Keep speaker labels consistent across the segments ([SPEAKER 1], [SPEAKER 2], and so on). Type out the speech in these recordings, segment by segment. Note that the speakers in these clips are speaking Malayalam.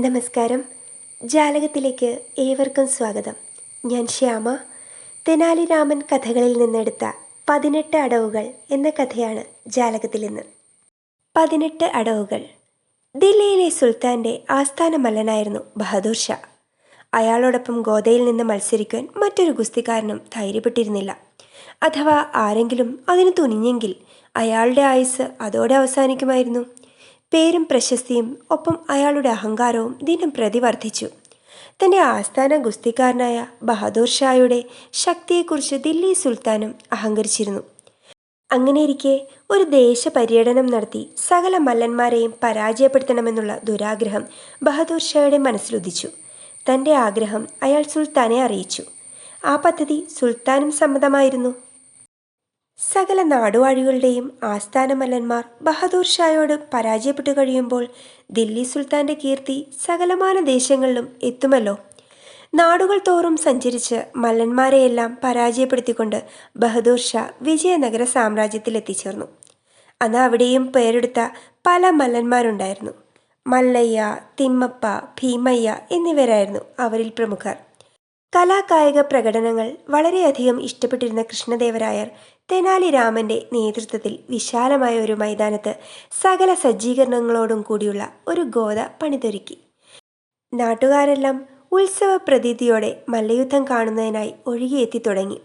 [SPEAKER 1] നമസ്കാരം. ജാലകത്തിലേക്ക് ഏവർക്കും സ്വാഗതം. ഞാൻ ശ്യാമ. തെനാലി രാമൻ കഥകളിൽ നിന്നെടുത്ത 18 അടവുകൾ എന്ന കഥയാണ് ജാലകത്തിൽ ഇന്ന്. 18 അടവുകൾ. ദില്ലിയിലെ സുൽത്താൻ്റെ ആസ്ഥാന മല്ലനായിരുന്നു ബഹദൂർ ഷാ. അയാളോടൊപ്പം ഗോദയിൽ നിന്ന് മത്സരിക്കാൻ മറ്റൊരു ഗുസ്തിക്കാരനും ധൈര്യപ്പെട്ടിരുന്നില്ല. അഥവാ ആരെങ്കിലും അതിന് തുനിഞ്ഞെങ്കിൽ അയാളുടെ ആയുസ് അതോടെ അവസാനിക്കുമായിരുന്നു. പേരും പ്രശസ്തിയും ഒപ്പം അയാളുടെ അഹങ്കാരവും ദിനം പ്രതി വർദ്ധിച്ചു. തൻ്റെ ആസ്ഥാന ഗുസ്തിക്കാരനായ ബഹദൂർ ഷായുടെ ശക്തിയെക്കുറിച്ച് ദില്ലി സുൽത്താനും അഹങ്കരിച്ചിരുന്നു. അങ്ങനെയിരിക്കെ ഒരു ദേശപര്യടനം നടത്തി സകല മല്ലന്മാരെയും പരാജയപ്പെടുത്തണമെന്നുള്ള ദുരാഗ്രഹം ബഹദൂർ ഷായുടെ മനസ്സിലുദിച്ചു. തൻ്റെ ആഗ്രഹം അയാൾ സുൽത്താനെ അറിയിച്ചു. ആ പദ്ധതി സുൽത്താനും സമ്മതമായിരുന്നു. സകല നാടുവാഴികളുടെയും ആസ്ഥാന മല്ലന്മാർ ബഹദൂർ ഷായോട് പരാജയപ്പെട്ടു കഴിയുമ്പോൾ ദില്ലി സുൽത്താൻ്റെ കീർത്തി സകലമാന ദേശങ്ങളിലും എത്തുമല്ലോ. നാടുകൾ തോറും സഞ്ചരിച്ച് മല്ലന്മാരെയെല്ലാം പരാജയപ്പെടുത്തിക്കൊണ്ട് ബഹദൂർ ഷാ വിജയനഗര സാമ്രാജ്യത്തിൽ എത്തിച്ചേർന്നു. അന്ന് അവിടെയും പേരെടുത്ത പല മല്ലന്മാരുണ്ടായിരുന്നു. മല്ലയ്യ, തിമ്മപ്പ, ഭീമയ്യ എന്നിവരായിരുന്നു അവരിൽ പ്രമുഖർ. കലാകായിക പ്രകടനങ്ങൾ വളരെയധികം ഇഷ്ടപ്പെട്ടിരുന്ന കൃഷ്ണദേവരായർ തെനാലി രാമൻ്റെ നേതൃത്വത്തിൽ വിശാലമായ ഒരു മൈതാനത്ത് സകല സജ്ജീകരണങ്ങളോടും കൂടിയുള്ള ഒരു ഗോദ പണിതൊരുക്കി. നാട്ടുകാരെല്ലാം ഉത്സവ പ്രതീതിയോടെ മല്ലയുദ്ധം കാണുന്നതിനായി ഒഴുകിയെത്തി തുടങ്ങി.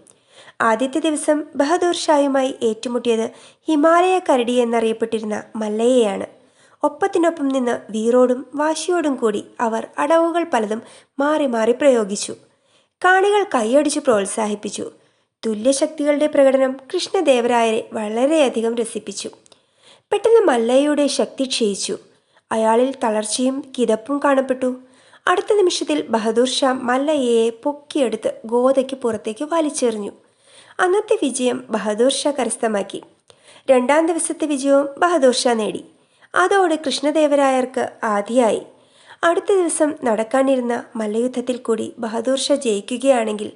[SPEAKER 1] ആദ്യത്തെ ദിവസം ബഹദൂർ ഷായുമായി ഏറ്റുമുട്ടിയത് ഹിമാലയ കരടി എന്നറിയപ്പെട്ടിരുന്ന മല്ലയെയാണ്. ഒപ്പത്തിനൊപ്പം നിന്ന് വീറോടും വാശിയോടും കൂടി അവർ അടവുകൾ പലതും മാറി മാറി പ്രയോഗിച്ചു. കാണികൾ കൈയടിച്ചു പ്രോത്സാഹിപ്പിച്ചു. തുല്യശക്തികളുടെ പ്രകടനം കൃഷ്ണദേവരായരെ വളരെയധികം രസിപ്പിച്ചു. പെട്ടെന്ന് മല്ലയ്യയുടെ ശക്തി ക്ഷയിച്ചു. അയാളിൽ തളർച്ചയും കിതപ്പും കാണപ്പെട്ടു. അടുത്ത നിമിഷത്തിൽ ബഹദൂർ ഷാ മല്ലയ്യയെ പൊക്കിയെടുത്ത് ഗോദയ്ക്ക് പുറത്തേക്ക് വലിച്ചെറിഞ്ഞു. അന്നത്തെ വിജയം ബഹദൂർ ഷാ കരസ്ഥമാക്കി. രണ്ടാം ദിവസത്തെ വിജയവും ബഹദൂർ ഷാ നേടി. അതോടെ കൃഷ്ണദേവരായർക്ക് ആധിയായി. അടുത്ത ദിവസം നടക്കാനിരുന്ന മല്ലയുദ്ധത്തിൽ കൂടി ബഹദൂർ ഷാ ജയിക്കുകയാണെങ്കിൽ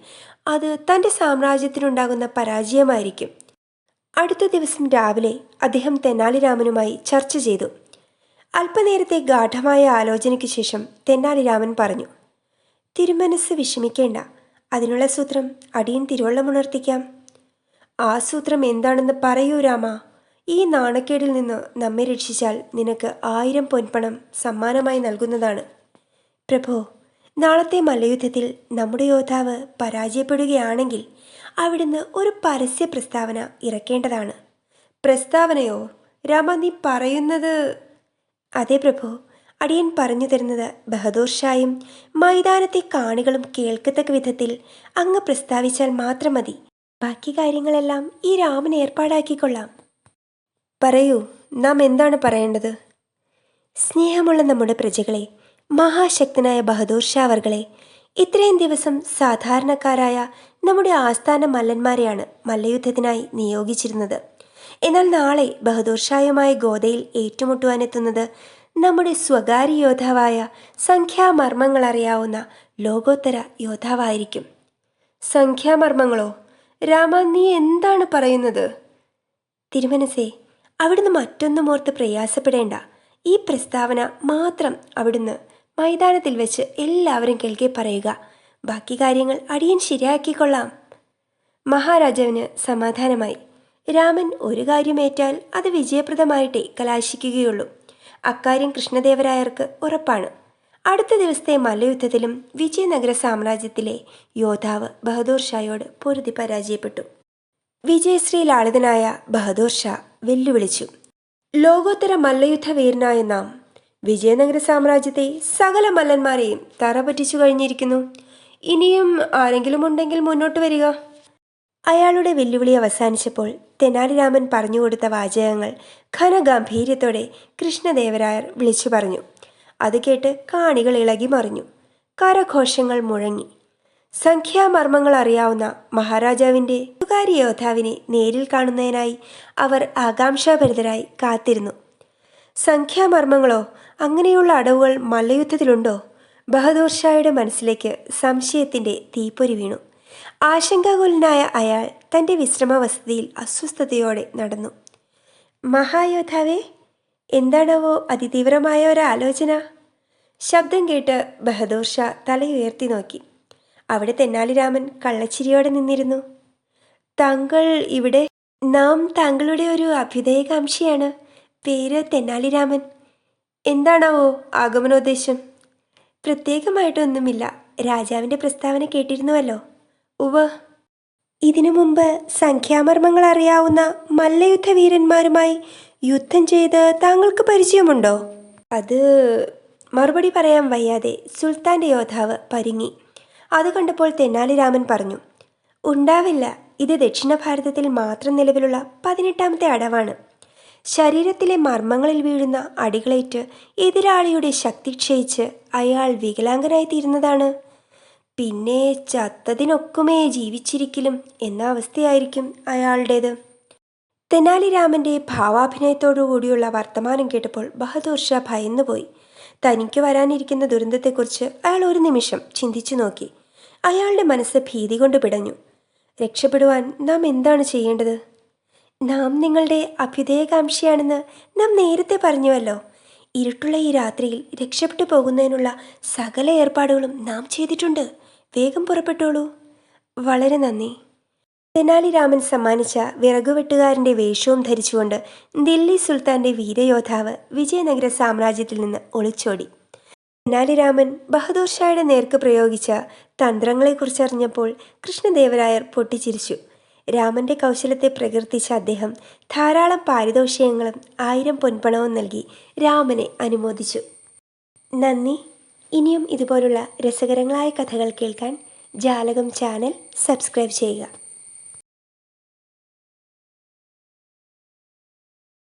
[SPEAKER 1] അത് തൻ്റെ സാമ്രാജ്യത്തിനുണ്ടാകുന്ന പരാജയമായിരിക്കും. അടുത്ത ദിവസം രാവിലെ അദ്ദേഹം തെനാലി രാമനുമായി ചർച്ച ചെയ്തു. അല്പനേരത്തെ ഗാഢമായ ആലോചനയ്ക്ക് ശേഷം തെനാലി രാമൻ പറഞ്ഞു, തിരുമനസ് വിഷമിക്കേണ്ട, അതിനുള്ള സൂത്രം അടിയൻ തിരുവള്ളമുണർത്തിക്കാം. ആ സൂത്രം എന്താണെന്ന് പറയൂ രാമ. ഈ നാണക്കേടിൽ നിന്ന് നമ്മെ രക്ഷിച്ചാൽ നിനക്ക് 1000 പൊൻപണം സമ്മാനമായി നൽകുന്നതാണ്. പ്രഭോ, നാളത്തെ മല്ലയുദ്ധത്തിൽ നമ്മുടെ യോദ്ധാവ് പരാജയപ്പെടുകയാണെങ്കിൽ അവിടുന്ന് ഒരു പരസ്യ പ്രസ്താവന ഇറക്കേണ്ടതാണ്. പ്രസ്താവനയോ? രാമ, നീ പറയുന്നത്? അതെ പ്രഭോ, അടിയൻ പറഞ്ഞു തരുന്നത് ബഹദൂർ ഷായും മൈതാനത്തെ കാണികളും കേൾക്കത്തക്ക വിധത്തിൽ അങ്ങ് പ്രസ്താവിച്ചാൽ മാത്രം മതി. ബാക്കി കാര്യങ്ങളെല്ലാം ഈ രാമൻ ഏർപ്പാടാക്കിക്കൊള്ളാം. പറയൂ, നാം എന്താണ് പറയേണ്ടത്? സ്നേഹമുള്ള നമ്മുടെ പ്രജകളെ, മഹാശക്തനായ ബഹദൂർ ഷാ അവർകളെ, ഇത്രയും ദിവസം സാധാരണക്കാരായ നമ്മുടെ ആസ്ഥാന മല്ലന്മാരെയാണ് മല്ലയുദ്ധത്തിനായി നിയോഗിച്ചിരുന്നത്. എന്നാൽ നാളെ ബഹദൂർ ഷായുമായി ഗോദയിൽ ഏറ്റുമുട്ടുവാനെത്തുന്നത് നമ്മുടെ സ്വകാര്യ യോദ്ധാവായ സംഖ്യാമർമ്മങ്ങൾ അറിയാവുന്ന ലോകോത്തര യോദ്ധാവായിരിക്കും. സംഖ്യാമർമ്മങ്ങളോ? രാമ, നീ എന്താണ് പറയുന്നത്? തിരുമനസേ, അവിടുന്ന് മറ്റൊന്നുമോർത്ത് പ്രയാസപ്പെടേണ്ട. ഈ പ്രസ്താവന മാത്രം അവിടുന്ന് മൈതാനത്തിൽ വെച്ച് എല്ലാവരും കേൾക്കെ പറയുക. ബാക്കി കാര്യങ്ങൾ അടിയൻ ശരിയാക്കിക്കൊള്ളാം. മഹാരാജാവിന് സമാധാനമായി. രാമൻ ഒരു കാര്യമേറ്റാൽ അത് വിജയപ്രദമായിട്ടേ കലാശിക്കുകയുള്ളൂ. അക്കാര്യം കൃഷ്ണദേവരായർക്ക് ഉറപ്പാണ്. അടുത്ത ദിവസത്തെ മല്ലയുദ്ധത്തിലും വിജയനഗര സാമ്രാജ്യത്തിലെ യോദ്ധാവ് ബഹദൂർ ഷായോട് പൊരുതി പരാജയപ്പെട്ടു. വിജയശ്രീ ലാളിതനായ ബഹദൂർ ഷാ വെല്ലുവിളിച്ചു, ലോകോത്തര മല്ലയുദ്ധ വീരനായ നാം വിജയനഗര സാമ്രാജ്യത്തെ സകല മല്ലന്മാരെയും തറപറ്റിച്ചു കഴിഞ്ഞിരിക്കുന്നു. ഇനിയും ആരെങ്കിലും ഉണ്ടെങ്കിൽ മുന്നോട്ട് വരിക. അയാളുടെ വെല്ലുവിളി അവസാനിച്ചപ്പോൾ തെനാലി രാമൻ പറഞ്ഞുകൊടുത്ത വാചകങ്ങൾ ഘനഗാംഭീര്യത്തോടെ കൃഷ്ണദേവരായർ വിളിച്ചു പറഞ്ഞു. അത് കേട്ട് കാണികൾ ഇളകി മറിഞ്ഞു. കരഘോഷങ്ങൾ മുഴങ്ങി. സംഖ്യാമർമ്മങ്ങൾ അറിയാവുന്ന മഹാരാജാവിൻ്റെ സ്വകാര്യ യോദ്ധാവിനെ നേരിൽ കാണുന്നതിനായി അവർ ആകാംക്ഷാഭരിതരായി കാത്തിരുന്നു. സംഖ്യാമർമ്മങ്ങളോ? അങ്ങനെയുള്ള അടവുകൾ മല്ലയുദ്ധത്തിലുണ്ടോ? ബഹദൂർ ഷായുടെ മനസ്സിലേക്ക് സംശയത്തിൻ്റെ തീപ്പൊരി വീണു. ആശങ്കാകുലനായ അയാൾ തൻ്റെ വിശ്രമ വസതിയിൽ അസ്വസ്ഥതയോടെ നടന്നു. മഹായോദ്ധാവേ, എന്താണാവോ അതിതീവ്രമായ ഒരാലോചന? ശബ്ദം കേട്ട് ബഹദൂർ ഷാ തലയുയർത്തി നോക്കി. അവിടെ തെന്നാലിരാമൻ കള്ളച്ചിരിയോടെ നിന്നിരുന്നു. താങ്കൾ ഇവിടെ? നാം താങ്കളുടെ ഒരു അഭ്യുദയകാംക്ഷിയാണ്. പേര് തെന്നാലിരാമൻ. എന്താണാവോ ആഗമനോദ്ദേശം? പ്രത്യേകമായിട്ടൊന്നുമില്ല. രാജാവിൻ്റെ പ്രസ്താവന കേട്ടിരുന്നുവല്ലോ. ഉവ്വ്. ഇതിനു മുമ്പ് സംഖ്യാമർമ്മങ്ങൾ അറിയാവുന്ന മല്ലയുദ്ധ വീരന്മാരുമായി യുദ്ധം ചെയ്ത് താങ്കൾക്ക് പരിചയമുണ്ടോ? അത് മറുപടി പറയാൻ വയ്യാതെ സുൽത്താൻ്റെ യോദ്ധാവ് പരിങ്ങി. അത് കണ്ടപ്പോൾ തെന്നാലിരാമൻ പറഞ്ഞു, ഉണ്ടാവില്ല. ഇത് ദക്ഷിണ ഭാരതത്തിൽ മാത്രം നിലവിലുള്ള 18ാമത്തെ അടവാണ്. ശരീരത്തിലെ മർമ്മങ്ങളിൽ വീഴുന്ന അടികളേറ്റ് എതിരാളിയുടെ ശക്തി ക്ഷയിച്ച് അയാൾ വികലാംഗനായി തീരുന്നതാണ്. പിന്നെ ചത്തതിനൊക്കുമേ ജീവിച്ചിരിക്കലും എന്ന അവസ്ഥയായിരിക്കും അയാളുടേത്. തെനാലിരാമൻ്റെ ഭാവാഭിനയത്തോടു കൂടിയുള്ള വർത്തമാനം കേട്ടപ്പോൾ ബഹദൂർ ഷാ ഭയന്നുപോയി. തനിക്ക് വരാനിരിക്കുന്ന ദുരന്തത്തെക്കുറിച്ച് അയാൾ ഒരു നിമിഷം ചിന്തിച്ചു നോക്കി. അയാളുടെ മനസ്സ് ഭീതി കൊണ്ട് പിടഞ്ഞു. രക്ഷപ്പെടുവാൻ നാം എന്താണ് ചെയ്യേണ്ടത്? നാം നിങ്ങളുടെ അഭ്യുദയകാംക്ഷിയാണെന്ന് നാം നേരത്തെ പറഞ്ഞുവല്ലോ. ഇരുട്ടുള്ള ഈ രാത്രിയിൽ രക്ഷപ്പെട്ടു പോകുന്നതിനുള്ള സകല ഏർപ്പാടുകളും നാം ചെയ്തിട്ടുണ്ട്. വേഗം പുറപ്പെട്ടോളൂ. വളരെ നന്ദി. തെനാലിരാമൻ സമ്മാനിച്ച വിറകുവെട്ടുകാരൻ്റെ വേഷവും ധരിച്ചുകൊണ്ട് ദില്ലി സുൽത്താൻ്റെ വീരയോദ്ധാവ് വിജയനഗര സാമ്രാജ്യത്തിൽ നിന്ന് ഒളിച്ചോടി. തെനാലിരാമൻ ബഹദൂർ ഷായുടെ നേർക്ക് പ്രയോഗിച്ച തന്ത്രങ്ങളെക്കുറിച്ചറിഞ്ഞപ്പോൾ കൃഷ്ണദേവരായർ പൊട്ടിച്ചിരിച്ചു. രാമൻ്റെ കൗശലത്തെ പ്രകീർത്തിച്ച അദ്ദേഹം ധാരാളം പാരിതോഷികങ്ങളും 1000 പൊൻപണവും നൽകി രാമനെ അനുമോദിച്ചു. നന്ദി. ഇനിയും ഇതുപോലുള്ള രസകരങ്ങളായ കഥകൾ കേൾക്കാൻ ജാലകം ചാനൽ സബ്സ്ക്രൈബ് ചെയ്യുക.